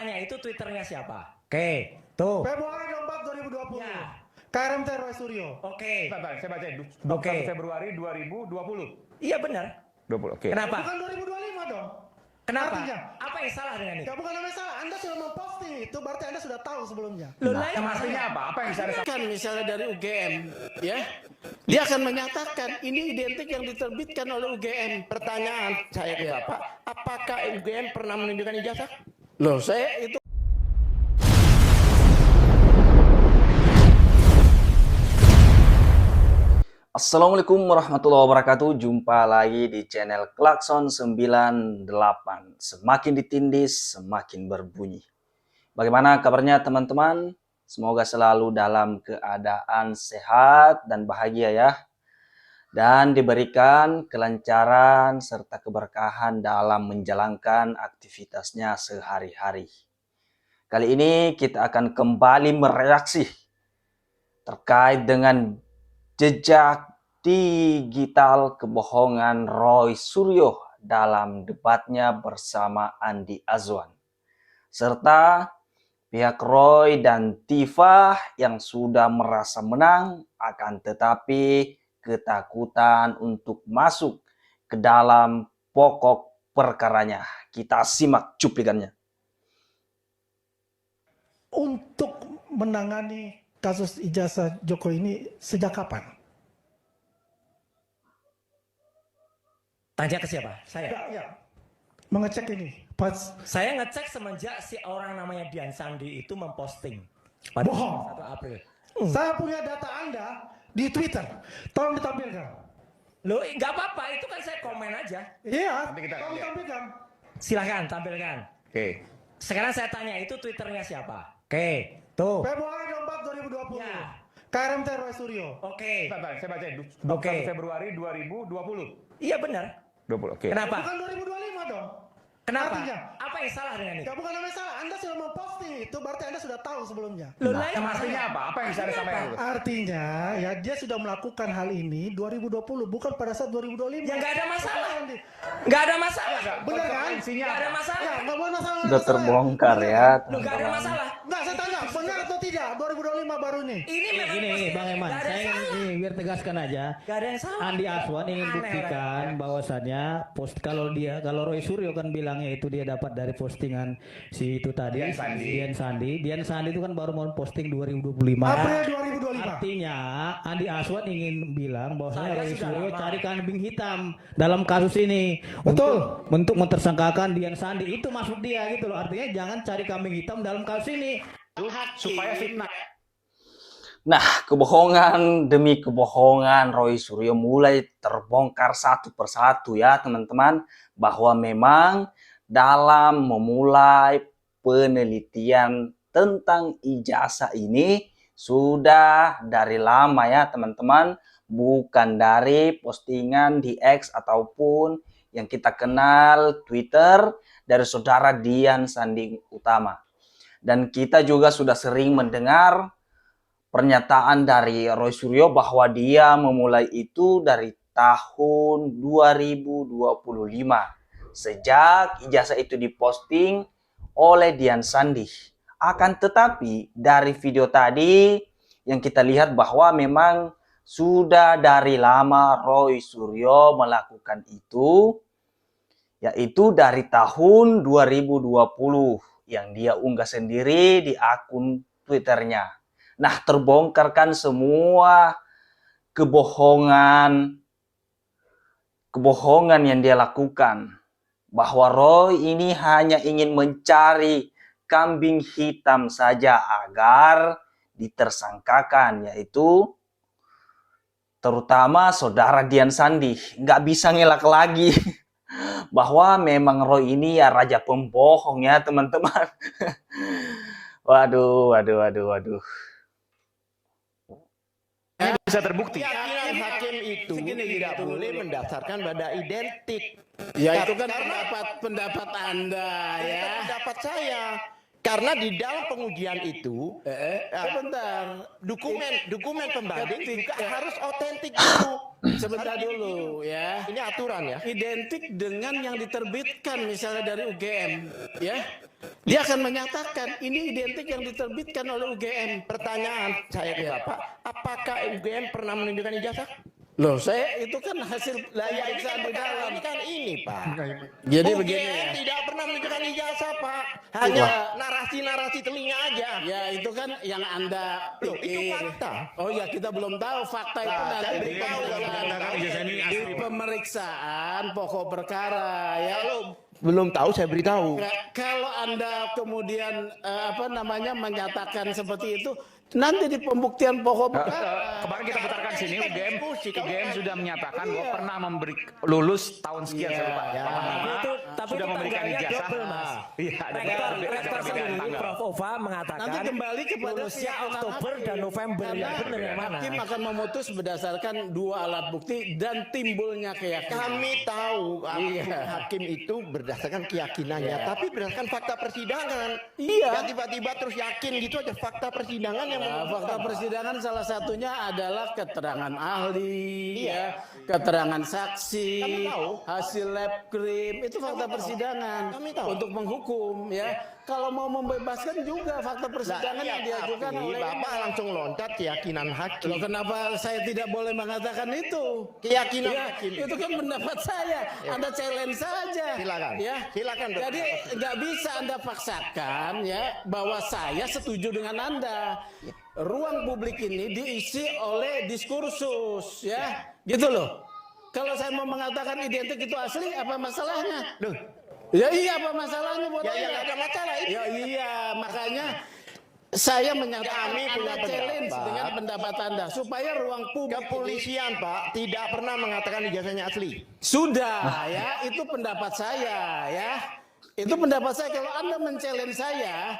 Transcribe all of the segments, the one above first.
tanya itu Twitternya siapa? Oke, tuh. Februari 24 2020. Ya. KRMT Roy Suryo. Oke. Bentar, saya baca 21 Oke. Februari 2020. Iya benar. 20, oke. Kenapa? Bukan 2025 dong. Kenapa? Artinya? Apa yang salah dengan itu? Ya bukan namanya salah. Anda sudah memposting itu berarti Anda sudah tahu sebelumnya. Loh, Nah, lah, yang artinya apa? Apa yang bisa Anda Kan misalnya dari UGM, ya, dia akan menyatakan ini identik yang diterbitkan oleh UGM. Pertanyaan saya ke Bapak, apakah UGM pernah menunjukkan ijazah? Loh, saya itu. Assalamualaikum warahmatullahi wabarakatuh. Jumpa lagi di channel Klakson 98. Semakin ditindis, semakin berbunyi. Bagaimana kabarnya teman-teman? Semoga selalu dalam keadaan sehat dan bahagia ya. Dan diberikan kelancaran serta keberkahan dalam menjalankan aktivitasnya sehari-hari. Kali ini kita akan kembali mereaksi terkait dengan jejak digital kebohongan Roy Suryo dalam debatnya bersama Andi Azwan. Serta pihak Roy dan Tifa yang sudah merasa menang akan tetapi ketakutan untuk masuk ke dalam pokok perkaranya. Kita simak cuplikannya. Untuk menangani kasus ijazah Joko ini sejak kapan? Tanya ke siapa? Saya. Ya. Mengecek ini. Pas Saya ngecek semenjak si orang namanya Dian Sandi itu memposting pada Bohong. 1 April. saya punya data Anda di Twitter. Tolong ditampilkan. Loh, nggak apa-apa, itu kan saya komen aja. Iya, Nanti kita tolong lihat. ditampilkan. Silahkan tampilkan. Oke. Sekarang saya tanya itu Twitternya siapa? Oke, tuh. Februari 24 2020. Ya. KRMT Roy Suryo. Oke. Bentar, saya baca 21 Oke. Februari 2020. Iya benar. 20, oke. Kenapa? Bukan 2025 dong. Kenapa? Artinya? Apa yang salah dengan itu? Ya bukan namanya salah. Anda sudah memposting itu berarti Anda sudah tahu sebelumnya. Loh, Nah, lah, yang artinya masalah. apa? Apa yang bisa Anda sampaikan? dulu? Artinya ya dia sudah melakukan hal ini 2020 bukan pada saat 2025. Ya nggak ada masalah. Andi. Nggak ada masalah. Bener kan? Konsekuensinya Nggak ada apa? masalah. Ya, nggak boleh masalah. Sudah terbongkar ya. Loh, nggak ada masalah. Nggak, saya tanya, benar atau tidak 2025 baru nih? Ini memang Gini, postingan. Bang Eman, Nggak ada saya yang salah. ingin biar tegaskan aja. Nggak ada yang salah. Andi Azwan ingin Aneh buktikan orang. bahwasannya kalau Roy Suryo kan bilangnya itu dia dapat dari postingan si itu tadi Dian Sandi itu kan baru mau posting 2025. April 2025. Artinya Andi Azwan ingin bilang bahwasanya Saya Roy sudah Suryo lama. cari kambing hitam dalam kasus ini. Betul. Untuk mentersangkakan Dian Sandi itu maksud dia gitu loh. Artinya jangan cari kambing hitam dalam kasus ini. Supaya fitnah. Nah, kebohongan demi kebohongan Roy Suryo mulai terbongkar satu persatu ya teman-teman. Bahwa memang dalam memulai penelitian tentang ijazah ini sudah dari lama ya teman-teman. Bukan dari postingan di X ataupun yang kita kenal Twitter dari saudara Dian Sandi Utama. Dan kita juga sudah sering mendengar pernyataan dari Roy Suryo bahwa dia memulai itu dari tahun 2025. Sejak ijazah itu diposting oleh Dian Sandi. Akan tetapi dari video tadi yang kita lihat bahwa memang sudah dari lama Roy Suryo melakukan itu. Yaitu dari tahun 2020 yang dia unggah sendiri di akun Twitternya. Nah, terbongkarkan semua kebohongan yang dia lakukan. Bahwa Roy ini hanya ingin mencari kambing hitam saja agar ditersangkakan, yaitu terutama saudara Dian Sandi. Nggak bisa ngelak lagi. Bahwa memang Roy ini ya raja pembohong ya teman-teman. Waduh. Ini bisa terbukti. Keyakinan hakim itu tidak boleh mendasarkan pada identik. Ya itu kan pendapat Anda ya. Pendapat saya. Karena di dalam pengujian itu sebentar, dokumen pembanding juga harus otentik dulu. Sebentar dulu ya. Ini aturan ya. Identik dengan yang diterbitkan misalnya dari UGM, ya. Dia akan menyatakan ini identik yang diterbitkan oleh UGM. Pertanyaan saya ke Bapak, apakah UGM pernah menunjukkan ijazah? Loh, saya itu kan hasil Lah ya, ini pemeriksaan kan di dalam. ini kan ini Pak. Jadi UGM begini ya. tidak pernah menunjukkan ijazah Pak. Hanya narasi-narasi telinga aja. Ya itu kan yang Anda Loh, itu pikir. fakta. Oh ya, kita belum tahu fakta itu Nah, nanti saya di beritahu kalau mengatakan ijazah ini di pemeriksaan pokok perkara ya. Kalau belum tahu saya beritahu. Kalau Anda kemudian menyatakan seperti itu, nanti di pembuktian pokok perkara. Kemarin kita putarkan sini UGM sudah menyatakan bahwa pernah memberi lulus tahun sekian saya lupa. Tapi Sudah itu memberikan tanggalnya ijazah. double, Mas. Iya, ada Rektor perbedaan sendiri, tanggal. Prof. Ova mengatakan Nanti kembali kepada lulusnya keyakinan Oktober hakim. dan November. Karena Yang benar yang mana? hakim akan memutus berdasarkan dua alat bukti dan timbulnya keyakinan. Kami tahu Iya. hakim itu berdasarkan keyakinannya, tapi berdasarkan fakta persidangan. Iya. Ya tiba-tiba terus yakin gitu aja fakta persidangan yang Nah, fakta menentukan. persidangan salah satunya adalah keterangan ahli, Iya. ya, keterangan saksi, Kami tahu. hasil lab krim, itu fakta tahu. persidangan Kami tahu. untuk menghukum, ya. Kalau mau membebaskan juga fakta persidangan yang diajukan tapi oleh Bapak langsung loncat keyakinan Loh, hakim. kenapa saya tidak boleh mengatakan itu? Keyakinan Ya, hakim. itu kan pendapat saya. Anda challenge saja. Silakan. Ya. Silakan, Dok. Jadi nggak bisa Anda paksakan ya bahwa saya setuju dengan Anda. Ruang publik ini diisi oleh diskursus ya. Gitu loh. Kalau saya mau mengatakan identik itu asli, apa masalahnya? Loh, Ya iya, apa masalahnya buat ya Anda? nggak ada masalah itu. Ya iya, makanya saya menyatakan Kami punya Anda challenge pendapat. dengan pendapat Anda supaya ruang publik Kepolisian Pak tidak pernah mengatakan ijazahnya asli. sudah ya, itu pendapat saya ya. Itu pendapat saya. Kalau Anda men-challenge saya,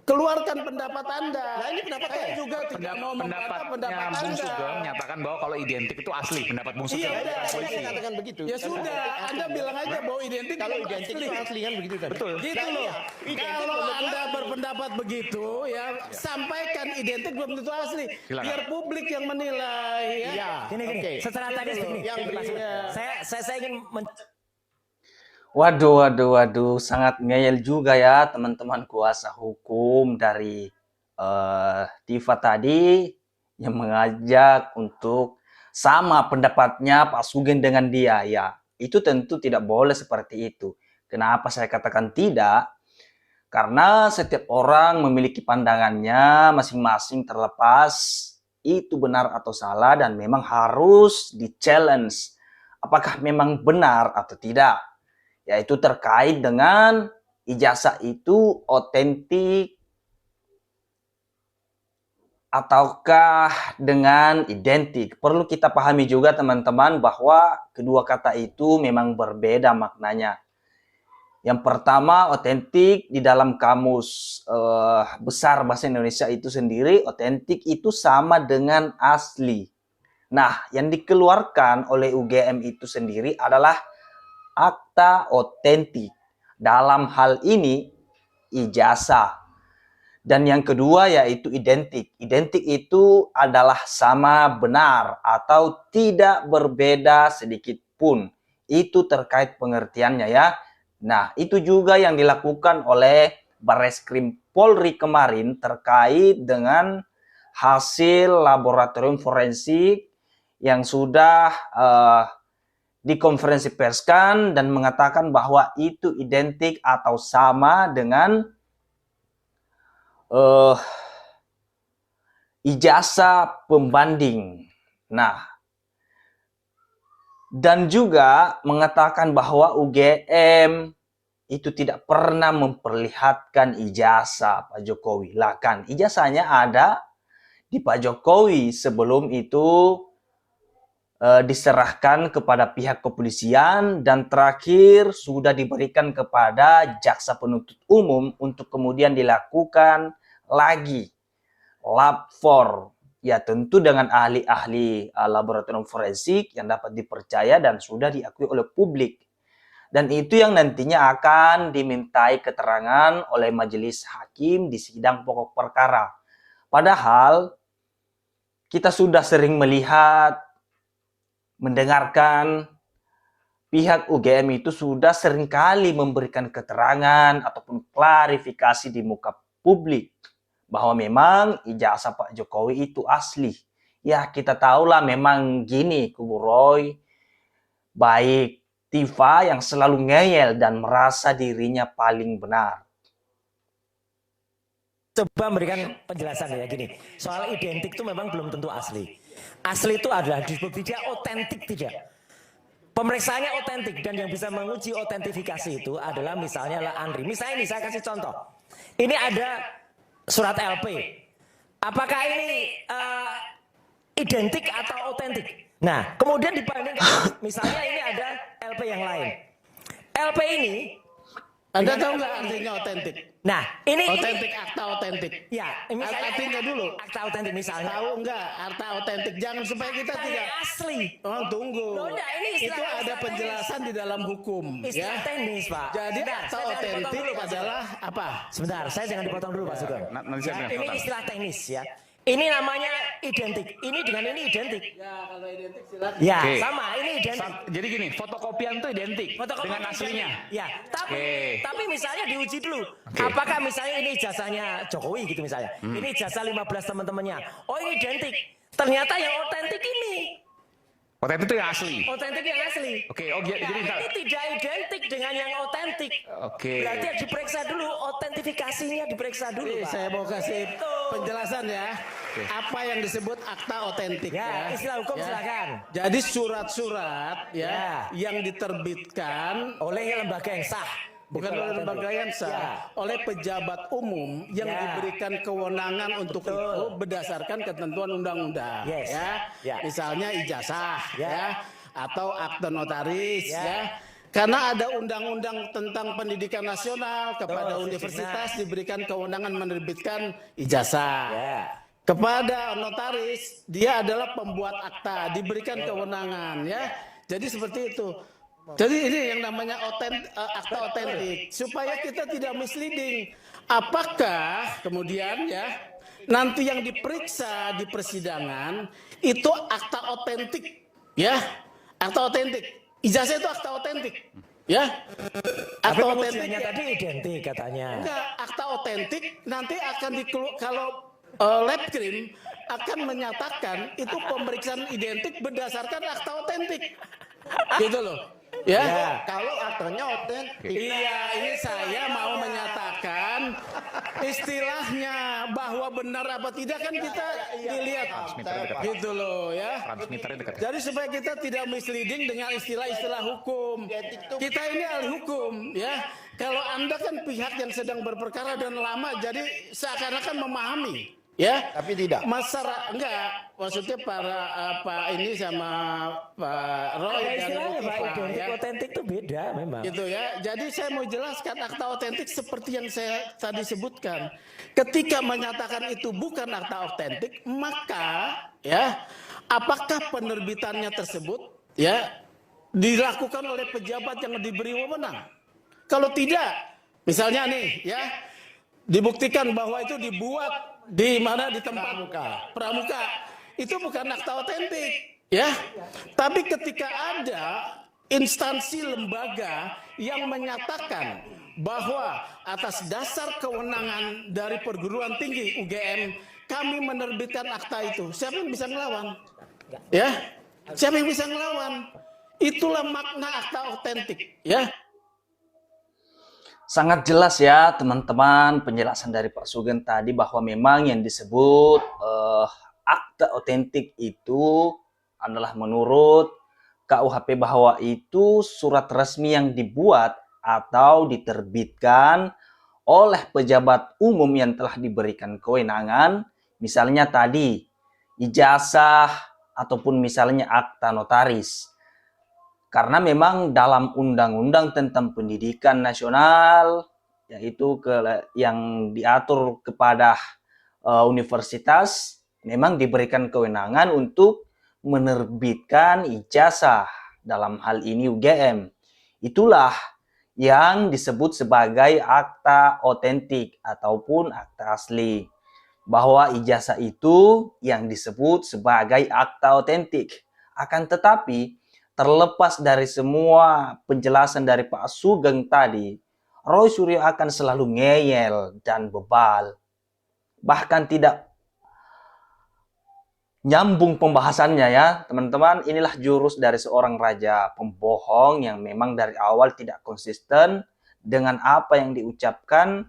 keluarkan pendapat Anda. Nah, ini pendapat saya saya. juga tidak mau membantah pendapat Pendapatnya Bung Anda. Sugeng menyatakan bahwa kalau identik itu asli. Pendapat Bung Iya, Sugeng. udah. Saya mengatakan begitu. Ya sudah, Anda bilang aja bahwa identik Kalau itu identik itu asli kan begitu tadi. Betul. Gitu Nah, loh. iya. Identik Kalau belum tentu Anda asli. berpendapat begitu ya, sampaikan identik belum tentu asli. Silakan. Biar publik yang menilai ya. Iya. Gini, Oke. secara teknis gini. Yang Saya ingin Waduh, sangat ngeyel juga ya teman-teman kuasa hukum dari Tifa tadi yang mengajak untuk sama pendapatnya Pak Sugeng dengan dia. Ya, itu tentu tidak boleh seperti itu. Kenapa saya katakan tidak? Karena setiap orang memiliki pandangannya masing-masing terlepas itu benar atau salah dan memang harus di-challenge. Apakah memang benar atau tidak? Yaitu terkait dengan ijazah itu otentik ataukah dengan identik. Perlu kita pahami juga teman-teman bahwa kedua kata itu memang berbeda maknanya. Yang pertama, otentik di dalam kamus besar bahasa Indonesia itu sendiri, otentik itu sama dengan asli. Nah, yang dikeluarkan oleh UGM itu sendiri adalah akta otentik. Dalam hal ini, ijazah. Dan yang kedua yaitu identik. Identik itu adalah sama benar atau tidak berbeda sedikit pun. Itu terkait pengertiannya ya. Nah, itu juga yang dilakukan oleh Barreskrim Polri kemarin terkait dengan hasil laboratorium forensik yang sudah dikonferensi perskan dan mengatakan bahwa itu identik atau sama dengan ijazah pembanding. Nah, dan juga mengatakan bahwa UGM itu tidak pernah memperlihatkan ijazah Pak Jokowi. Lah kan ijazahnya ada di Pak Jokowi sebelum itu diserahkan kepada pihak kepolisian dan terakhir sudah diberikan kepada jaksa penuntut umum untuk kemudian dilakukan lagi lab 4. Ya tentu dengan ahli-ahli laboratorium forensik yang dapat dipercaya dan sudah diakui oleh publik. dan itu yang nantinya akan dimintai keterangan oleh majelis hakim di sidang pokok perkara. Padahal kita sudah sering melihat, mendengarkan pihak UGM itu sudah seringkali memberikan keterangan ataupun klarifikasi di muka publik bahwa memang ijazah Pak Jokowi itu asli. Ya kita tahulah memang gini kubu Roy, baik Tifa yang selalu ngeyel dan merasa dirinya paling benar. Coba memberikan penjelasan ya gini. Soal identik itu memang belum tentu asli. Asli itu adalah disebut tidak, otentik tidak. Pemeriksaannya otentik dan yang bisa menguji otentifikasi itu adalah misalnya lah Andri. Misalnya ini saya kasih contoh. Ini ada surat LP. Apakah ini identik atau otentik? Nah, kemudian dibandingkan misalnya ini ada LP yang lain. LP ini Anda tahu nggak artinya otentik? nah, ini Otentik, akta otentik. ya, misalnya Artinya dulu. akta otentik misalnya. Tahu nggak akta otentik? Jangan supaya kita tidak. Asli. Oh, tunggu. Loh, enggak, ini istilah- Itu ada istilah penjelasan di dalam hukum, Istilah ya. teknis, Pak. Jadi Sebentar, akta saya jangan dipotong otentik dulu, Pak Sugeng. adalah apa? Sebentar, saya jangan dipotong dulu Pak Sugeng. Nanti saya Ya, bilang, ini Pak. istilah teknis ya. Ini namanya identik. Ini dengan ini identik. Ya, kalau identik silakan. Ya, Oke. sama. Ini identik. Jadi gini, fotokopian itu identik Fotokopi dengan identik. aslinya. Ya, tapi Oke. tapi misalnya diuji dulu. Oke. Apakah misalnya ini jasanya Jokowi gitu misalnya. Ini jasa 15 teman-temannya. Oh, ini identik. Ternyata yang otentik ini. Otentik itu yang asli. Otentik yang asli. Oke, Nah, jadi ini tidak identik dengan yang otentik. Oke. Berarti diperiksa dulu, otentifikasinya diperiksa dulu, Jadi Pak. saya mau kasih Itu. penjelasan ya. Apa yang disebut akta otentik Ya, istilah hukum Ya. silakan. Jadi surat-surat ya, Ya. yang diterbitkan Oleh lembaga yang sah. bukan oleh lembaga yang sah, Ya. oleh pejabat umum yang Ya. diberikan kewenangan untuk Betul. itu berdasarkan ketentuan undang-undang. Yes. Ya. Ya. Misalnya ijazah Ya. ya, atau akte notaris Ya. ya. Karena ada undang-undang tentang pendidikan nasional kepada Betul, universitas diberikan kewenangan menerbitkan ijazah. Ya. Kepada notaris dia adalah pembuat akta, diberikan kewenangan ya. Jadi seperti itu. Jadi ini yang namanya akta otentik supaya kita tidak misleading. Apakah kemudian ya nanti yang diperiksa di persidangan itu akta otentik ya? Akta otentik. Ijazah itu akta otentik ya. Tapi Akta pengujiannya otentik. tadi identik katanya. Enggak, akta otentik nanti akan kalau Labkrim akan menyatakan itu pemeriksaan identik berdasarkan akta otentik. Gitu loh. Ya. Kalau aktanya otentik. Iya, ini saya mau menyatakan istilahnya bahwa benar apa tidak kan kita dilihat gitu loh ya. Transmitternya dekat. Jadi supaya kita tidak misleading dengan istilah-istilah hukum. Kita ini ahli hukum ya. Kalau Anda kan pihak yang sedang berperkara dan lama jadi seakan-akan memahami ya. Tapi tidak. Masyarakat enggak, maksudnya para Pak ini sama Pak Roy Ya, dan istilahnya Pak, Iva, identik ya. otentik itu beda memang. Gitu ya. Jadi saya mau jelaskan akta otentik seperti yang saya tadi sebutkan. Ketika menyatakan itu bukan akta otentik, maka ya apakah penerbitannya tersebut ya dilakukan oleh pejabat yang diberi wewenang? Kalau tidak, misalnya nih ya dibuktikan bahwa itu dibuat di mana di tempat pramuka, itu bukan akta otentik ya. Tapi ketika ada instansi lembaga yang menyatakan bahwa atas dasar kewenangan dari perguruan tinggi UGM kami menerbitkan akta itu, siapa yang bisa ngelawan? Ya, siapa yang bisa ngelawan? Itulah makna akta otentik ya. Sangat jelas ya teman-teman penjelasan dari Pak Sugeng tadi bahwa memang yang disebut akta otentik itu adalah menurut KUHP bahwa itu surat resmi yang dibuat atau diterbitkan oleh pejabat umum yang telah diberikan kewenangan, misalnya tadi ijazah ataupun misalnya akta notaris. Karena memang dalam undang-undang tentang pendidikan nasional, yaitu yang diatur kepada universitas, memang diberikan kewenangan untuk menerbitkan ijazah, dalam hal ini UGM. Itulah yang disebut sebagai akta otentik ataupun akta asli. Bahwa ijazah itu yang disebut sebagai akta otentik. Akan tetapi, terlepas dari semua penjelasan dari Pak Sugeng tadi, Roy Suryo akan selalu ngeyel dan bebal. Bahkan tidak nyambung pembahasannya ya teman-teman. Inilah jurus dari seorang raja pembohong yang memang dari awal tidak konsisten dengan apa yang diucapkan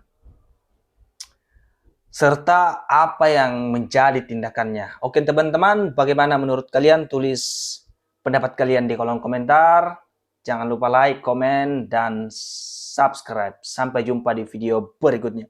serta apa yang menjadi tindakannya. Oke teman-teman, bagaimana menurut kalian? Tulis pendapat kalian di kolom komentar. Jangan lupa like, komen, dan subscribe. Sampai jumpa di video berikutnya.